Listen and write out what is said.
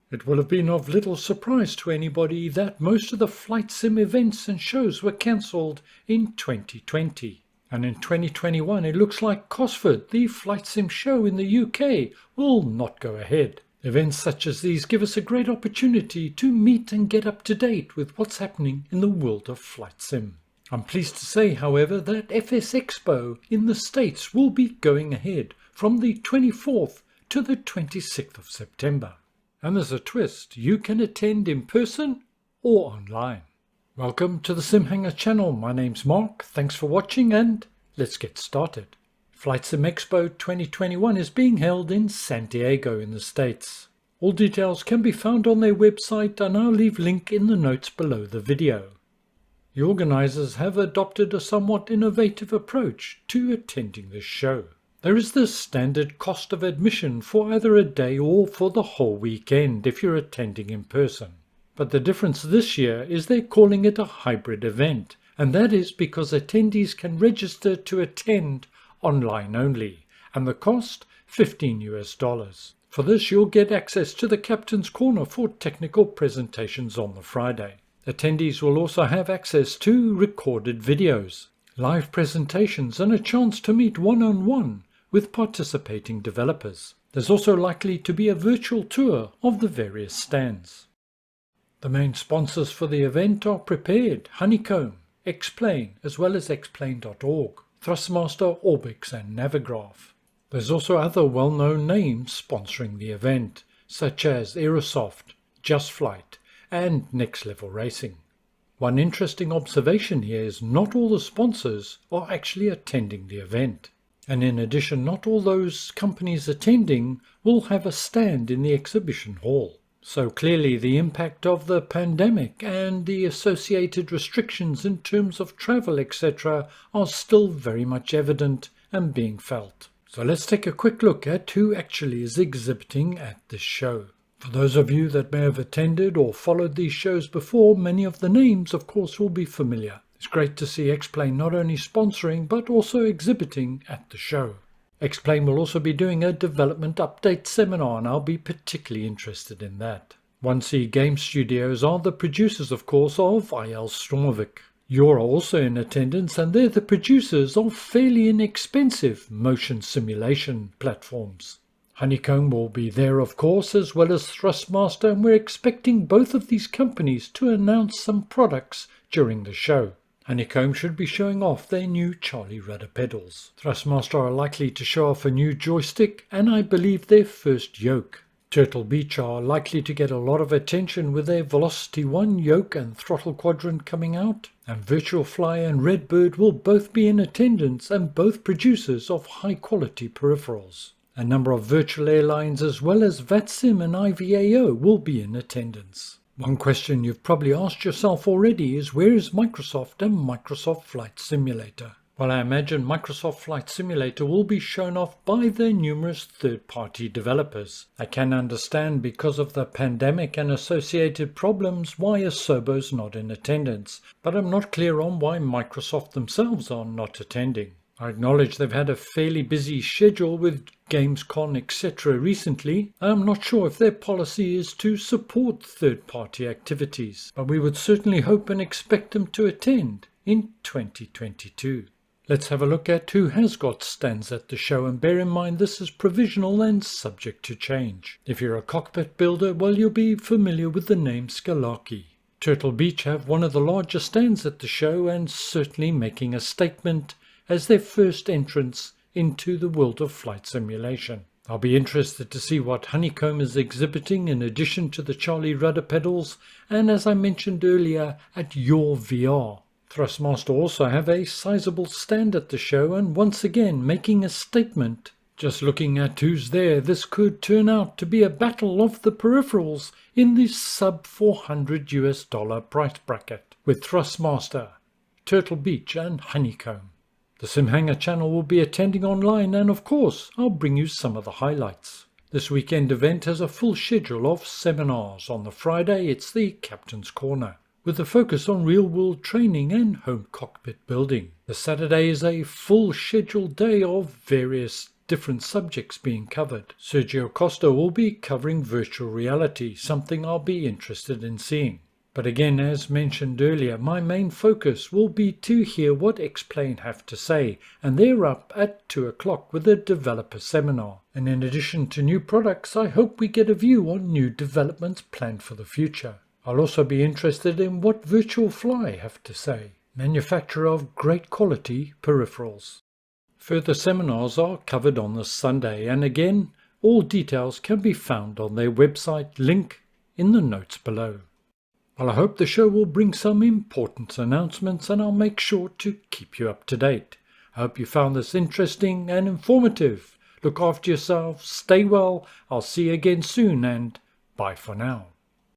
It will have been of little surprise to anybody that most of the flight sim events and shows were cancelled in 2020. And in 2021 it looks like Cosford, the flight sim show in the UK, will not go ahead. Events such as these give us a great opportunity to meet and get up to date with what's happening in the world of flight sim. I'm pleased to say, however, that FSExpo in the States will be going ahead from the 24th to the 26th of September. And there's a twist, you can attend in person or online. Welcome to the Simhanger channel, my name's Mark, thanks for watching and let's get started. FlightSimExpo 2021 is being held in San Diego in the States. All details can be found on their website and I'll leave link in the notes below the video. The organisers have adopted a somewhat innovative approach to attending this show. There is the standard cost of admission for either a day or for the whole weekend if you're attending in person. But the difference this year is they're calling it a hybrid event, and that is because attendees can register to attend online only, and the cost $15. For this you'll get access to the Captain's Corner for technical presentations on the Friday. Attendees will also have access to recorded videos, live presentations and a chance to meet one-on-one with participating developers. There's also likely to be a virtual tour of the various stands. The main sponsors for the event are Prepared, Honeycomb, Explain, as well as Explain.org, Thrustmaster, Orbix and Navigraph. There's also other well-known names sponsoring the event, such as Aerosoft, Just Flight, and Next Level Racing. One interesting observation here is not all the sponsors are actually attending the event. And in addition, not all those companies attending will have a stand in the exhibition hall. So clearly the impact of the pandemic and the associated restrictions in terms of travel, etc. are still very much evident and being felt. So let's take a quick look at who actually is exhibiting at this show. For those of you that may have attended or followed these shows before, many of the names, of course, will be familiar. It's great to see Explain not only sponsoring, but also exhibiting at the show. Explain will also be doing a development update seminar, and I'll be particularly interested in that. 1C Game Studios are the producers, of course, of IL Stormovik. You're also in attendance, and they're the producers of fairly inexpensive motion simulation platforms. Honeycomb will be there, of course, as well as Thrustmaster, and we're expecting both of these companies to announce some products during the show. Honeycomb should be showing off their new Charlie rudder pedals. Thrustmaster are likely to show off a new joystick and I believe their first yoke. Turtle Beach are likely to get a lot of attention with their Velocity 1 yoke and throttle quadrant coming out. And Virtual Fly and Redbird will both be in attendance and both producers of high quality peripherals. A number of virtual airlines as well as VATSIM and IVAO will be in attendance. One question you've probably asked yourself already is where is Microsoft and Microsoft Flight Simulator? Well, I imagine Microsoft Flight Simulator will be shown off by their numerous third-party developers. I can understand because of the pandemic and associated problems why Asobo's not in attendance, but I'm not clear on why Microsoft themselves are not attending. I acknowledge they've had a fairly busy schedule with Gamescom etc. recently. I'm not sure if their policy is to support third-party activities, but we would certainly hope and expect them to attend in 2022. Let's have a look at who has got stands at the show, and bear in mind this is provisional and subject to change. If you're a cockpit builder, well, you'll be familiar with the name Skalaki. Turtle Beach have one of the largest stands at the show and certainly making a statement as their first entrance into the world of flight simulation. I'll be interested to see what Honeycomb is exhibiting in addition to the Charlie rudder pedals and, as I mentioned earlier, at Your VR. Thrustmaster also have a sizable stand at the show and once again making a statement. Just looking at who's there, this could turn out to be a battle of the peripherals in the sub $400 price bracket with Thrustmaster, Turtle Beach and Honeycomb. The Simhanger channel will be attending online and of course I'll bring you some of the highlights. This weekend event has a full schedule of seminars. On the Friday it's the Captain's Corner, with a focus on real-world training and home cockpit building. The Saturday is a full scheduled day of various different subjects being covered. Sergio Costa will be covering virtual reality, something I'll be interested in seeing. But again, as mentioned earlier, my main focus will be to hear what X-Plane have to say, and they're up at 2 o'clock with a developer seminar. And in addition to new products, I hope we get a view on new developments planned for the future. I'll also be interested in what Virtual Fly have to say, manufacturer of great quality peripherals. Further seminars are covered on this Sunday, and again, all details can be found on their website, link in the notes below. Well, I hope the show will bring some important announcements, and I'll make sure to keep you up to date. I hope you found this interesting and informative. Look after yourselves, stay well, I'll see you again soon, and bye for now.